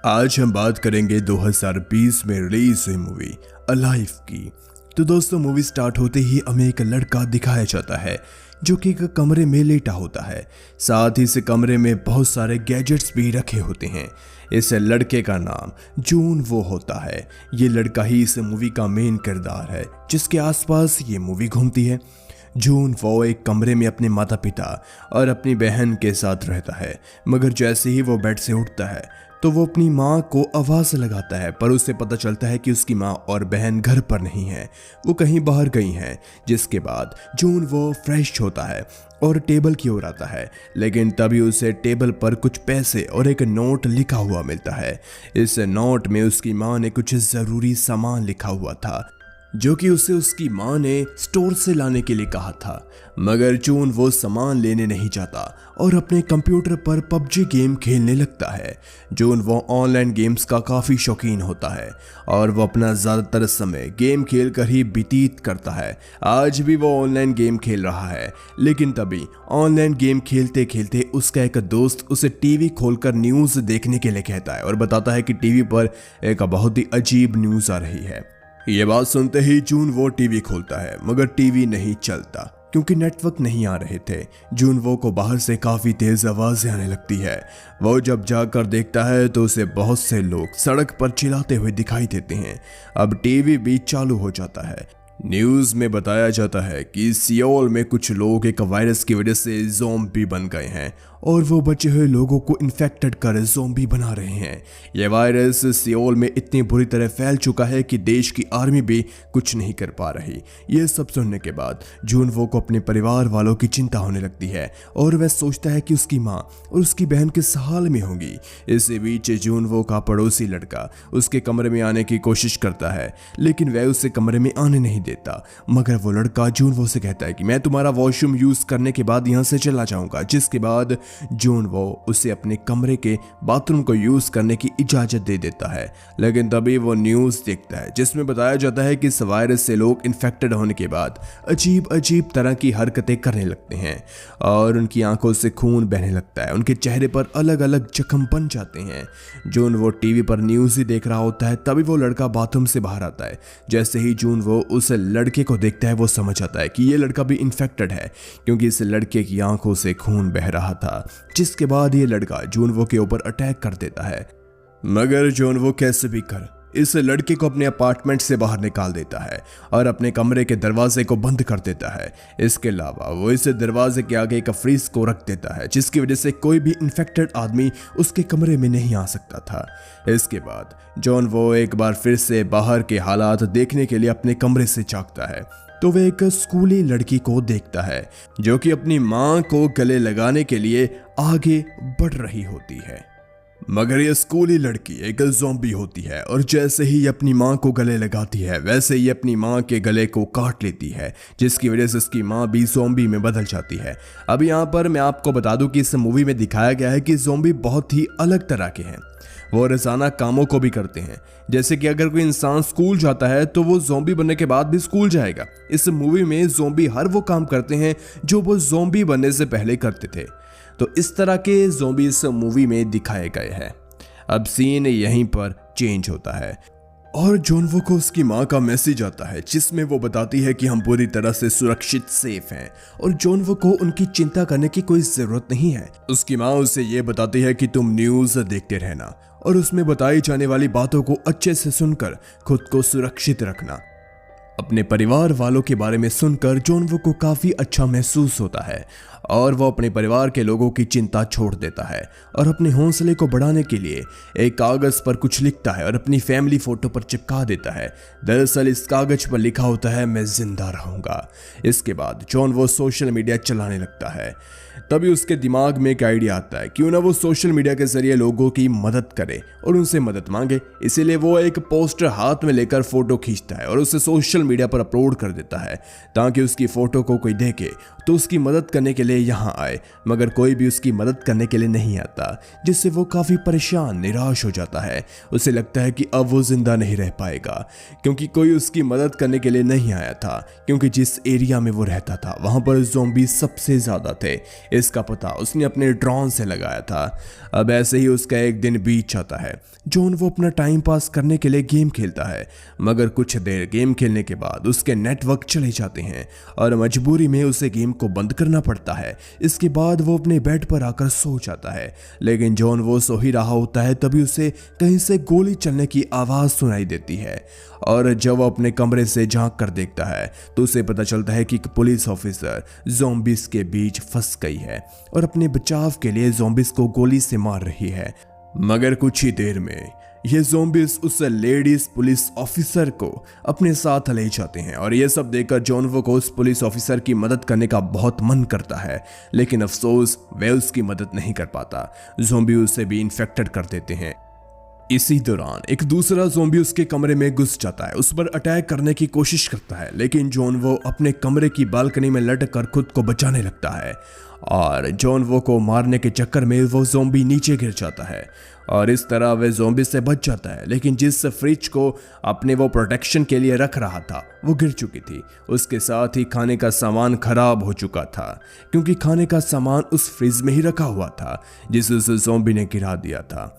आज हम बात करेंगे 2020 में रिलीज हुई मूवी अलाइव की। तो दोस्तों, मूवी स्टार्ट होते ही हमें एक लड़का दिखाया जाता है जो कि एक कमरे में लेटा होता है। साथ ही इस कमरे में बहुत सारे गैजेट्स भी रखे होते हैं। इस लड़के का नाम जून वो होता है। ये लड़का ही इस मूवी का मेन किरदार है जिसके आसपास ये मूवी घूमती है। जून वो एक कमरे में अपने माता पिता और अपनी बहन के साथ रहता है, मगर जैसे ही वो बेड से उठता है तो वो अपनी माँ को आवाज़ लगाता है, पर उसे पता चलता है कि उसकी माँ और बहन घर पर नहीं है, वो कहीं बाहर गई हैं। जिसके बाद जून वो फ्रेश होता है और टेबल की ओर आता है, लेकिन तभी उसे टेबल पर कुछ पैसे और एक नोट लिखा हुआ मिलता है। इस नोट में उसकी माँ ने कुछ ज़रूरी सामान लिखा हुआ था जो कि उसे उसकी माँ ने स्टोर से लाने के लिए कहा था, मगर जून वो सामान लेने नहीं जाता और अपने कंप्यूटर पर पबजी गेम खेलने लगता है। जून वो ऑनलाइन गेम्स का काफ़ी शौकीन होता है और वो अपना ज़्यादातर समय गेम खेल कर ही व्यतीत करता है। आज भी वो ऑनलाइन गेम खेल रहा है, लेकिन तभी ऑनलाइन गेम खेलते खेलते उसका एक दोस्त उसे टीवी खोलकर न्यूज़ देखने के लिए कहता है और बताता है कि टीवी पर एक बहुत ही अजीब न्यूज़ आ रही है। ये बात सुनते ही जून वो टीवी खोलता है, मगर टीवी नहीं चलता क्योंकि नेटवर्क नहीं आ रहे थे। जून वो को बाहर से काफ़ी तेज़ आवाज़ें आने लगती है। वो जब जाकर देखता है तो उसे बहुत से लोग सड़क पर चिल्लाते हुए दिखाई देते हैं। अब टीवी भी चालू हो जाता है। न्यूज़ में बताया जाता है कि सियोल में कुछ लोग एक वायरस की वजह से ज़ॉम्बी बन गए हैं और वो बचे हुए लोगों को इन्फेक्टेड कर ज़ॉम्बी बना रहे हैं। यह वायरस सियोल में इतनी बुरी तरह फैल चुका है कि देश की आर्मी भी कुछ नहीं कर पा रही। ये सब सुनने के बाद जून वो को अपने परिवार वालों की चिंता होने लगती है और वह सोचता है कि उसकी माँ और उसकी बहन किस हाल में होंगी। इसी बीच जून वो का पड़ोसी लड़का उसके कमरे में आने की कोशिश करता है, लेकिन वह उसे कमरे में आने नहीं देता। मगर वो लड़का जून वो से कहता है कि मैं तुम्हारा वॉशरूम यूज करने के बाद यहाँ से चला जाऊंगा। जिसके बाद जून वो उसे अपने कमरे के बाथरूम को यूज करने की इजाजत दे देता है, लेकिन तभी वो न्यूज देखता है जिसमें बताया जाता है कि इस वायरस से लोग इन्फेक्टेड होने के बाद अजीब अजीब तरह की हरकतें करने लगते हैं और उनकी आंखों से खून बहने लगता है। उनके चेहरे पर अलग अलग जख्म बन जाते हैं। जून वो टीवी पर न्यूज ही देख रहा होता है, तभी वो लड़का बाथरूम से बाहर आता है। जैसे ही जून वो उस लड़के को देखता है वो समझ आता है कि ये लड़का भी इन्फेक्टेड है, क्योंकि इस लड़के की आंखों से खून बह रहा था। जिसके बाद ये लड़का जून वो के ऊपर अटैक कर देता है, मगर जून वो कैसे भी कर इस लड़के को अपने अपार्टमेंट से बाहर निकाल देता है और अपने कमरे के दरवाजे को बंद कर देता है। इसके अलावा वो इस दरवाजे के आगे एक फ्रीज को रख देता है जिसकी वजह से कोई भी इन्फेक्टेड आदमी उसके कमरे में नहीं आ सकता था। इसके बाद जॉन वो एक बार फिर से बाहर के हालात देखने के लिए अपने कमरे से झांकता है तो वह एक स्कूली लड़की को देखता है जो कि अपनी माँ को गले लगाने के लिए आगे बढ़ रही होती है। मगर यह स्कूली लड़की एक ज़ॉम्बी होती है और जैसे ही ये अपनी माँ को गले लगाती है वैसे ही अपनी माँ के गले को काट लेती है, जिसकी वजह से उसकी माँ भी ज़ॉम्बी में बदल जाती है। अब यहाँ पर मैं आपको बता दूं कि इस मूवी में दिखाया गया है कि ज़ॉम्बी बहुत ही अलग तरह के हैं। वो रोजाना कामों को भी करते हैं, जैसे कि अगर कोई इंसान स्कूल जाता है तो वो ज़ॉम्बी बनने के बाद भी स्कूल जाएगा। इस मूवी में ज़ॉम्बी हर वो काम करते हैं जो वो ज़ॉम्बी बनने से पहले करते थे। तो इस तरह के ज़ॉम्बी इस मूवी में दिखाए गए हैं। अब सीन यहीं पर चेंज होता है और जॉन वो को उसकी माँ का मैसेज आता है जिसमें वो बताती है कि हम पूरी तरह से सुरक्षित सेफ हैं और जॉन वो को उनकी चिंता करने की कोई ज़रूरत नहीं है। उसकी माँ उसे ये बताती है कि तुम न्यूज़ देखते रहना और उसमें बताई जाने वाली बातों को अच्छे से सुनकर खुद को सुरक्षित रखना। अपने परिवार वालों के बारे में सुनकर जॉन वो को काफ़ी अच्छा महसूस होता है और वो अपने परिवार के लोगों की चिंता छोड़ देता है और अपने हौसले को बढ़ाने के लिए एक कागज़ पर कुछ लिखता है और अपनी फैमिली फ़ोटो पर चिपका देता है। दरअसल इस कागज़ पर लिखा होता है मैं ज़िंदा रहूँगा। इसके बाद जॉन वो सोशल मीडिया चलाने लगता है। तभी उसके दिमाग में एक आइडिया आता है क्यों ना वो सोशल मीडिया के जरिए लोगों की मदद करे और उनसे मदद मांगे। इसीलिए वो एक पोस्टर हाथ में लेकर फोटो खींचता है और उसे सोशल मीडिया पर अपलोड कर देता है ताकि उसकी फोटो को कोई देखे तो उसकी मदद करने के लिए यहाँ आए, मगर कोई भी उसकी मदद करने के लिए नहीं आता, जिससे वो काफ़ी परेशान निराश हो जाता है। उसे लगता है कि अब वो जिंदा नहीं रह पाएगा क्योंकि कोई उसकी मदद करने के लिए नहीं आया था, क्योंकि जिस एरिया में वो रहता था वहाँ पर ज़ॉम्बी सबसे ज़्यादा थे। इसका पता उसने अपने ड्रोन से लगाया था। अब ऐसे ही उसका एक दिन बीत जाता है। जॉन वो अपना टाइम पास करने के लिए गेम खेलता है, मगर कुछ देर गेम खेलने के बाद उसके नेटवर्क चले जाते हैं और मजबूरी में उसे गेम को बंद करना पड़ता है। इसके बाद वो अपने बेड पर आकर सो जाता है, लेकिन जॉन वो सो ही रहा होता है तभी उसे कहीं से गोली चलने की आवाज सुनाई देती है और जब वो अपने कमरे से झांक कर देखता है तो उसे पता चलता है कि एक पुलिस ऑफिसर ज़ॉम्बिस के बीच फंस गई है और अपने बचाव के लिए ज़ॉम्बिस को गोली से मार रही है। मगर कुछ ही देर में ये ज़ॉम्बिस उस लेडीज पुलिस ऑफिसर को अपने साथ ले जाते हैं और ये सब देखकर जॉन वो को उस पुलिस ऑफिसर की मदद करने का बहुत मन करता है, लेकिन अफसोस वह उसकी मदद नहीं कर पाता। ज़ॉम्बी उसे भी इन्फेक्टेड कर देते हैं। इसी दौरान एक दूसरा ज़ॉम्बी उसके कमरे में घुस जाता है, उस पर अटैक करने की कोशिश करता है, लेकिन जॉन वो अपने कमरे की बालकनी में लटक कर खुद को बचाने लगता है और जॉन वो को मारने के चक्कर में वो ज़ॉम्बी नीचे गिर जाता है और इस तरह वह ज़ॉम्बी से बच जाता है। लेकिन जिस फ्रिज को अपने वो प्रोटेक्शन के लिए रख रहा था वो गिर चुकी थी। उसके साथ ही खाने का सामान खराब हो चुका था, क्योंकि खाने का सामान उस फ्रिज में ही रखा हुआ था जिसे उस ज़ॉम्बी ने गिरा दिया था।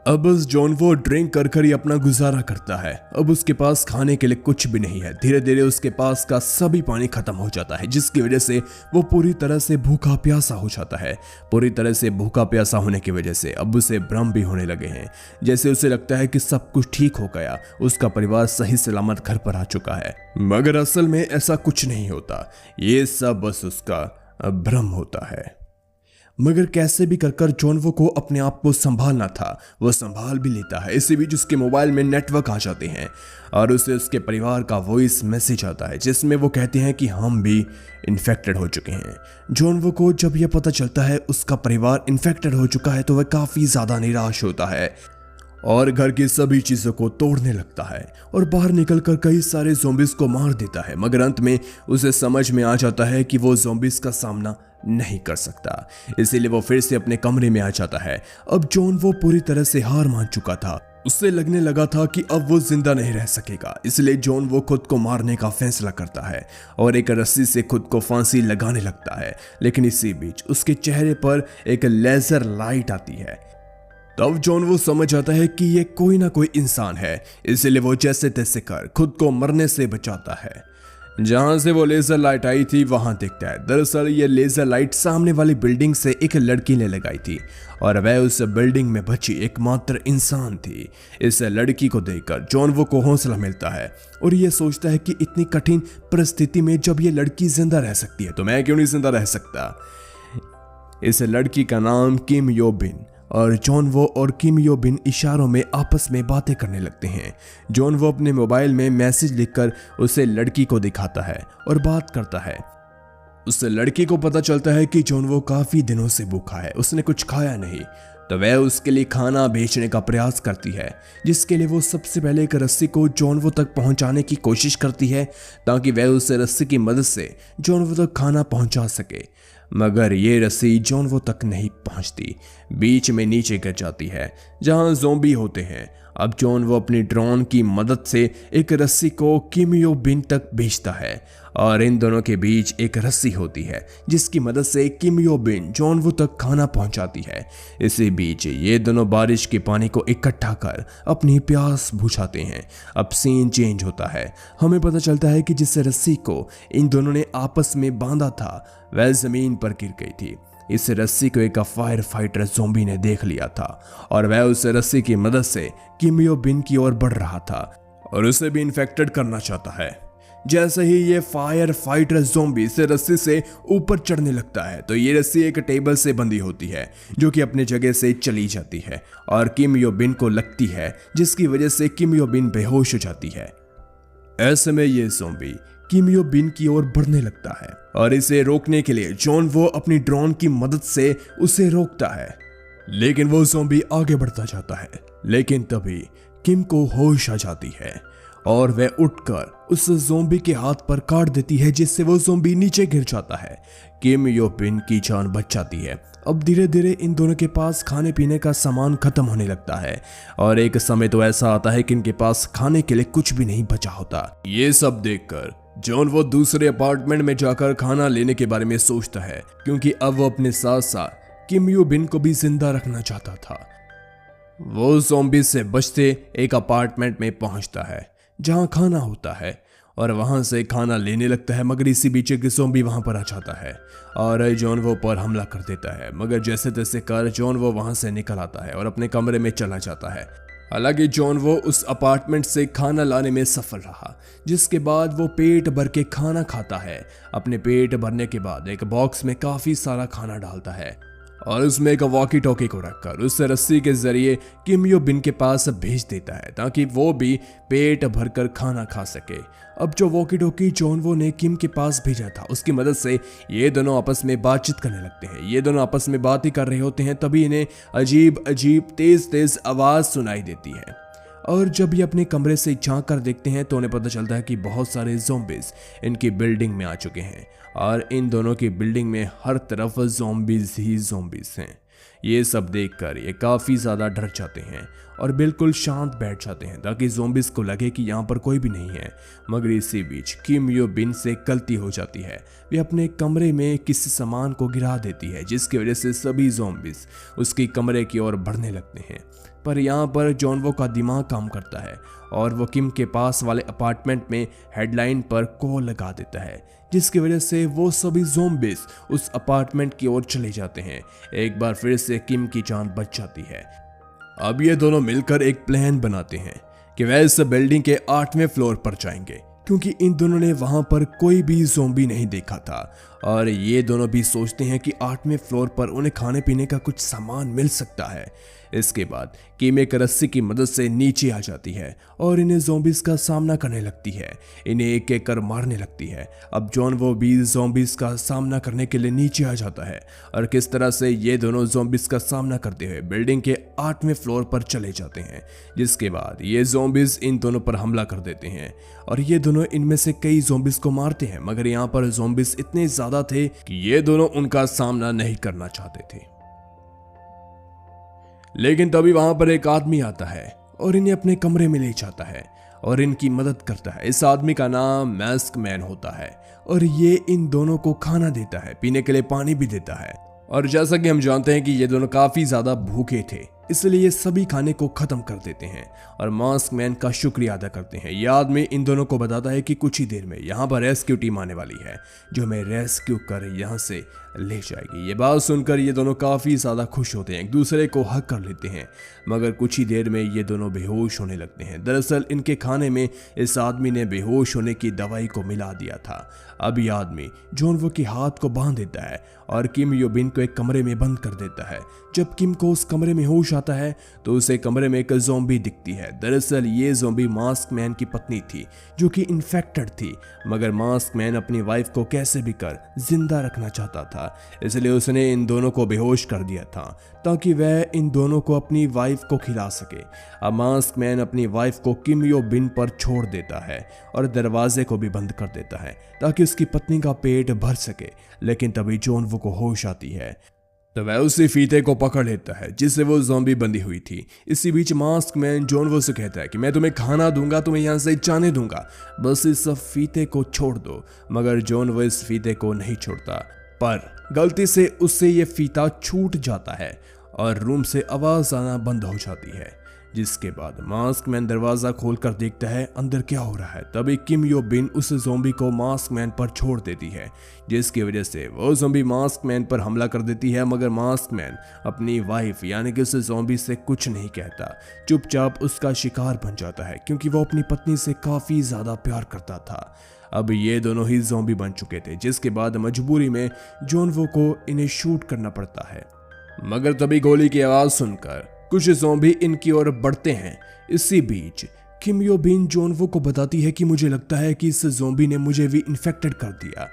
अब बस जॉन वो ड्रिंक कर कर ही अपना गुजारा करता है। अब उसके पास खाने के लिए कुछ भी नहीं है। धीरे धीरे उसके पास का सभी पानी खत्म हो जाता है, जिसकी वजह से वो पूरी तरह से भूखा प्यासा हो जाता है। पूरी तरह से भूखा प्यासा होने की वजह से अब उसे भ्रम भी होने लगे हैं, जैसे उसे लगता है कि सब कुछ ठीक हो गया, उसका परिवार सही सलामत घर पर आ चुका है। मगर असल में ऐसा कुछ नहीं होता, ये सब बस उसका भ्रम होता है। मगर कैसे भी कर जॉन वो को अपने आप को संभालना था, वो संभाल भी लेता है। इसी बीच उसके मोबाइल में नेटवर्क आ जाते हैं और उसे उसके परिवार का वॉइस मैसेज आता है जिसमें वो कहते हैं कि हम भी इन्फेक्टेड हो चुके हैं। जॉन वो को जब यह पता चलता है उसका परिवार इन्फेक्टेड हो चुका है तो वह काफ़ी ज़्यादा निराश होता है और घर की सभी चीज़ों को तोड़ने लगता है और बाहर निकलकर कई सारे ज़ॉम्बिस को मार देता है। मगर अंत में उसे समझ में आ जाता है कि वो ज़ॉम्बिस का सामना नहीं कर सकता, इसीलिए वो फिर से अपने कमरे में आ जाता है। अब जॉन वो पूरी तरह से हार मान चुका था। उससे लगने लगा था कि अब वो जिंदा नहीं रह सकेगा, इसलिए जॉन वो खुद को मारने का फैसला करता है और एक रस्सी से खुद को फांसी लगाने लगता है। लेकिन इसी बीच उसके चेहरे पर एक लेजर लाइट आती है। तब जॉन वो समझ जाता है कि ये कोई ना कोई इंसान है, इसलिए वो जैसे तैसे कर खुद को मरने से बचाता है। जहां से वो लेजर लाइट आई थी वहां देखता है, दरअसल ये लेजर लाइट सामने वाली बिल्डिंग से एक लड़की ने लगाई थी और वह उस बिल्डिंग में बची एकमात्र इंसान थी। इस लड़की को देखकर जॉन वो को हौसला मिलता है और ये सोचता है कि इतनी कठिन परिस्थिति में जब ये लड़की जिंदा रह सकती है तो मैं क्यों नहीं जिंदा रह सकता। इस लड़की का नाम किम यो बिन और जॉन वो और किम यो बिन इशारों में आपस में बातें करने लगते हैं। जॉन वो अपने मोबाइल में मैसेज लिखकर उसे लड़की को दिखाता है और बात करता है। उस लड़की को पता चलता है कि जॉन वो काफी दिनों से भूखा है, उसने कुछ खाया नहीं, तो वह उसके लिए खाना बेचने का प्रयास करती है, जिसके लिए वो सबसे पहले एक रस्सी को जॉन वो तक पहुंचाने की कोशिश करती है ताकि वह उस रस्सी की मदद से जॉन वो तक खाना पहुंचा सके। मगर ये रस्सी जॉन वो तक नहीं पहुंचती, बीच में नीचे गिर जाती है जहां ज़ॉम्बी होते हैं। अब जॉन वो अपनी ड्रोन की मदद से एक रस्सी को किम यो बिन तक भेजता है और इन दोनों के बीच एक रस्सी होती है जिसकी मदद से किम यो बिन जॉन वो तक खाना पहुंचाती है। इसी बीच ये दोनों बारिश के पानी को इकट्ठा कर अपनी प्यास बुझाते हैं। अब सीन चेंज होता है, हमें पता चलता है कि जिस रस्सी को इन दोनों ने आपस में बांधा था वह जमीन पर गिर गई थी। इस रस्सी को एक फायर फाइटर ज़ॉम्बी ने देख लिया था और वह उस रस्सी की मदद से किम यो बिन की ओर बढ़ रहा था और उसे भी इन्फेक्टेड करना चाहता है। जैसे ही ये फायर फाइटर ज़ॉम्बी इस रस्सी से ऊपर चढ़ने लगता है तो ये रस्सी एक टेबल से बंधी होती है जो कि अपने जगह से चली जाती है और किम यो बिन को लगती है, जिसकी वजह से किम यो बिन बेहोश हो जाती है। ऐसे में ये ज़ॉम्बी किम यो बिन की ओर बढ़ने लगता है और इसे रोकने के लिए जॉन वो अपनी ड्रोन की मदद से उसे रोकता है, लेकिन वो ज़ॉम्बी आगे बढ़ता जाता है। लेकिन तभी किम को होश आ जाती है और वह उठकर उस ज़ॉम्बी के हाथ पर काट देती है, जिससे वो ज़ॉम्बी नीचे गिर जाता है। किम यो बिन की जान बच जाती है। अब धीरे धीरे इन दोनों के पास खाने पीने का सामान खत्म होने लगता है और एक समय तो ऐसा आता है कि इनके पास खाने के लिए कुछ भी नहीं बचा होता। ये सब देखकर जॉन वो दूसरे अपार्टमेंट में जाकर खाना लेने के बारे में सोचता है, क्योंकि अब वो अपने साथ साथ किम यो बिन को भी जिंदा रखना चाहता था। वो ज़ॉम्बीज़ से बचते एक अपार्टमेंट में पहुंचता है जहां खाना होता है और वहां से खाना लेने लगता है, मगर इसी बीच एक ज़ॉम्बी वहां पर आ जाता है और जॉन वो पर हमला कर देता है। मगर जैसे तैसे कर जॉन वो वहां से निकल आता है और अपने कमरे में चला जाता है। हालांकि जॉन वो उस अपार्टमेंट से खाना लाने में सफल रहा, जिसके बाद वो पेट भर के खाना खाता है। अपने पेट भरने के बाद एक बॉक्स में काफ़ी सारा खाना डालता है और उसमें एक वॉकी टॉकी को रखकर उसे रस्सी के जरिए किम यो बिन के पास भेज देता है ताकि वो भी पेट भरकर खाना खा सके। अब जो वॉकी टॉकी जॉन वो ने किम के पास भेजा था, उसकी मदद से ये दोनों आपस में बातचीत करने लगते हैं। ये दोनों आपस में बात ही कर रहे होते हैं, तभी इन्हें अजीब अजीब तेज तेज आवाज़ सुनाई देती है और जब ये अपने कमरे से झांक कर देखते हैं तो उन्हें पता चलता है कि बहुत सारे ज़ॉम्बीज़ इनकी बिल्डिंग में आ चुके हैं और इन दोनों की बिल्डिंग में हर तरफ ज़ॉम्बीज़ ही ज़ॉम्बीज़ हैं। ये सब देखकर ये काफ़ी ज़्यादा डर जाते हैं और बिल्कुल शांत बैठ जाते हैं ताकि ज़ॉम्बीज़ को लगे कि यहाँ पर कोई भी नहीं है। मगर इसी बीच किम यो बिन से गलती हो जाती है। वे अपने कमरे में किसी सामान को गिरा देती है, जिसकी वजह से सभी ज़ॉम्बीज़ उसकी कमरे की ओर बढ़ने लगते हैं। पर यहाँ पर जॉन वो का दिमाग काम करता है और वो किम के पास वाले अपार्टमेंट में हेडलाइन पर कॉल लगा देता है, जिसकी वजह से वो सभी ज़ॉम्बीज़ उस अपार्टमेंट की ओर चले जाते हैं। एक बार फिर से किम की जान बच जाती है। अब ये दोनों मिलकर एक प्लान बनाते हैं कि वह इस बिल्डिंग के 8वें फ्लोर पर जाएंगे, क्योंकि इन दोनों ने वहां पर कोई भी ज़ॉम्बी नहीं देखा था और ये दोनों भी सोचते हैं कि 8वें फ्लोर पर उन्हें खाने पीने का कुछ सामान मिल सकता है। इसके बाद किम एक रस्सी की मदद से नीचे आ जाती है और इन्हें ज़ॉम्बीज़ का सामना करने लगती है। इन्हें एक एक कर मारने लगती है। अब जॉन वो भी ज़ॉम्बीज़ का सामना करने के लिए नीचे आ जाता है और किस तरह से ये दोनों ज़ॉम्बीज़ का सामना करते हुए बिल्डिंग के 8वें फ्लोर पर चले जाते हैं, जिसके बाद ये ज़ॉम्बीज़ इन दोनों पर हमला कर देते हैं और ये दोनों इनमें से कई ज़ॉम्बीज़ को मारते हैं। मगर यहाँ पर ज़ॉम्बीज़ इतने ज़्यादा थे कि ये दोनों उनका सामना नहीं करना चाहते थे। लेकिन तभी वहां पर एक आदमी आता है और इन्हें अपने कमरे में ले जाता है और इनकी मदद करता है। इस आदमी का नाम मास्क मैन होता है और ये इन दोनों को खाना देता है, पीने के लिए पानी भी देता है। और जैसा कि हम जानते हैं कि ये दोनों काफी ज्यादा भूखे थे, इसलिए ये सभी खाने को खत्म कर देते हैं और मास्क मैन का शुक्रिया अदा करते हैं। यह आदमी इन दोनों को बताता है कि कुछ ही देर में यहाँ पर रेस्क्यू टीम आने वाली है जो हमें रेस्क्यू कर यहाँ से ले जाएगी। ये बात सुनकर ये दोनों काफ़ी ज़्यादा खुश होते हैं, एक दूसरे को हक कर लेते हैं। मगर कुछ ही देर में ये दोनों बेहोश होने लगते हैं। दरअसल इनके खाने में इस आदमी ने बेहोश होने की दवाई को मिला दिया था। अब ये आदमी जॉन वो के हाथ को बांध देता है और किम यो बिन को एक कमरे में बंद कर देता है। जब किम को उस कमरे में होश आता है तो उसे कमरे में एक ज़ॉम्बी दिखती है। दरअसल ये ज़ॉम्बी मास्क मैन की पत्नी थी जो कि इन्फेक्टेड थी, मगर मास्क मैन अपनी वाइफ को कैसे भी कर जिंदा रखना चाहता था, इसलिए उसने इन दोनों को बेहोश कर दिया था ताकि वह इन दोनों को अपनी वाइफ को खिला सके। अब मास्क मैन अपनी वाइफ को किम यो बिन पर छोड़ देता है और दरवाजे को भी बंद कर देता है ताकि उसकी पत्नी का पेट भर सके। लेकिन तभी जॉन वो को होश आती है तो वह उसी फीते को पकड़ लेता है जिससे वो ज़ॉम्बी बंधी हुई थी। इसी बीच मास्क मैन जॉन वो से कहता है कि मैं तुम्हें खाना दूंगा, तुम्हें यहाँ से जाने दूंगा, बस इस फीते को छोड़ दो। मगर जॉन वो इस फीते को नहीं छोड़ता, पर गलती से उससे ये फीता छूट जाता है और रूम से आवाज़ आना बंद हो जाती है। जिसके बाद मास्क मैन दरवाज़ा खोलकर देखता है अंदर क्या हो रहा है। तभी किम यो बिन उस ज़ॉम्बी को मास्क मैन पर छोड़ देती है, जिसकी वजह से वो ज़ॉम्बी मास्क मैन पर हमला कर देती है। मगर मास्क मैन अपनी वाइफ यानी कि उस ज़ॉम्बी से कुछ नहीं कहता, चुपचाप उसका शिकार बन जाता है क्योंकि वो अपनी पत्नी से काफ़ी ज़्यादा प्यार करता था। अब ये दोनों ही ज़ॉम्बी बन चुके थे, जिसके बाद मजबूरी में जॉन वो को इन्हें शूट करना पड़ता है। मगर तभी गोली की आवाज़ सुनकर कुछ ज़ॉम्बी इनकी ओर बढ़ते हैं। इसी बीच किम यो बिन जॉन वो को बताती है कि मुझे लगता है कि इस ज़ॉम्बी ने मुझे भी इन्फेक्टेड कर दिया।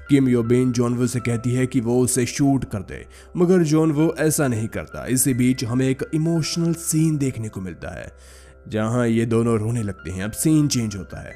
किम यो बिन जॉन वो से कहती है कि वो उसे शूट कर दे, मगर जॉन वो ऐसा नहीं करता। इसी बीच हमें एक इमोशनल सीन देखने को मिलता है जहां ये दोनों रोने लगते हैं। अब सीन चेंज होता है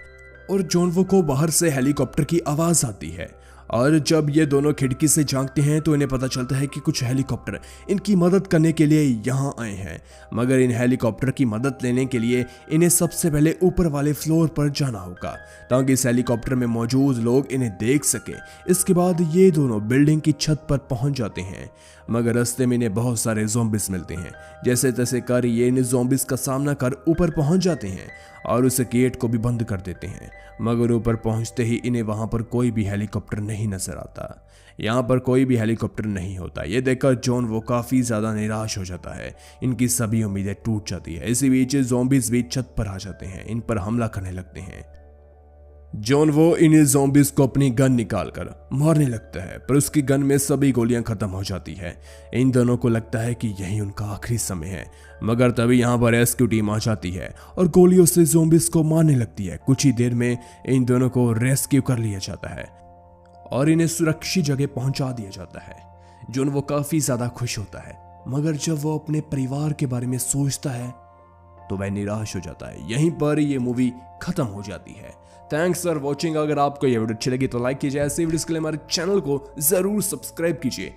और जॉन वो को बाहर से हेलीकॉप्टर की आवाज़ आती है और जब ये दोनों खिड़की से झांकते हैं तो इन्हें पता चलता है कि कुछ हेलीकॉप्टर इनकी मदद करने के लिए यहाँ आए हैं। मगर इन हेलीकॉप्टर की मदद लेने के लिए इन्हें सबसे पहले ऊपर वाले फ्लोर पर जाना होगा ताकि इस हेलीकॉप्टर में मौजूद लोग इन्हें देख सके। इसके बाद ये दोनों बिल्डिंग की छत पर पहुंच जाते हैं, मगर रास्ते में इन्हें बहुत सारे ज़ॉम्बिस मिलते हैं। जैसे तैसे कर ये इन ज़ॉम्बिस का सामना कर ऊपर पहुंच जाते हैं और उस गेट को भी बंद कर देते हैं। मगर ऊपर पहुंचते ही इन्हें वहां पर कोई भी हेलीकॉप्टर नहीं नजर आता। यहाँ पर कोई भी हेलीकॉप्टर नहीं होता। ये देखकर जॉन वो काफी ज्यादा निराश हो जाता है। इनकी सभी उम्मीदें टूट जाती है। इसी बीच ज़ॉम्बिस भी छत पर आ जाते हैं, इन पर हमला करने लगते हैं। जॉन वो इन ज़ॉम्बिस को अपनी गन निकालकर मारने लगता है, पर उसकी गन में सभी गोलियां खत्म हो जाती है। इन दोनों को लगता है कि यही उनका आखिरी समय है, मगर तभी यहाँ पर रेस्क्यू टीम आ जाती है और गोलियों से ज़ॉम्बिस को मारने लगती है। कुछ ही देर में इन दोनों को रेस्क्यू कर लिया जाता है और इन्हें सुरक्षित जगह पहुंचा दिया जाता है। जॉन वो काफी ज्यादा खुश होता है, मगर जब वो अपने परिवार के बारे में सोचता है तो वह निराश हो जाता है। यहीं पर ये मूवी खत्म हो जाती है। Thanks for watching. अगर आपको ये वीडियो अच्छी लगी तो लाइक कीजिए। ऐसे वीडियोस के लिए हमारे चैनल को जरूर सब्सक्राइब कीजिए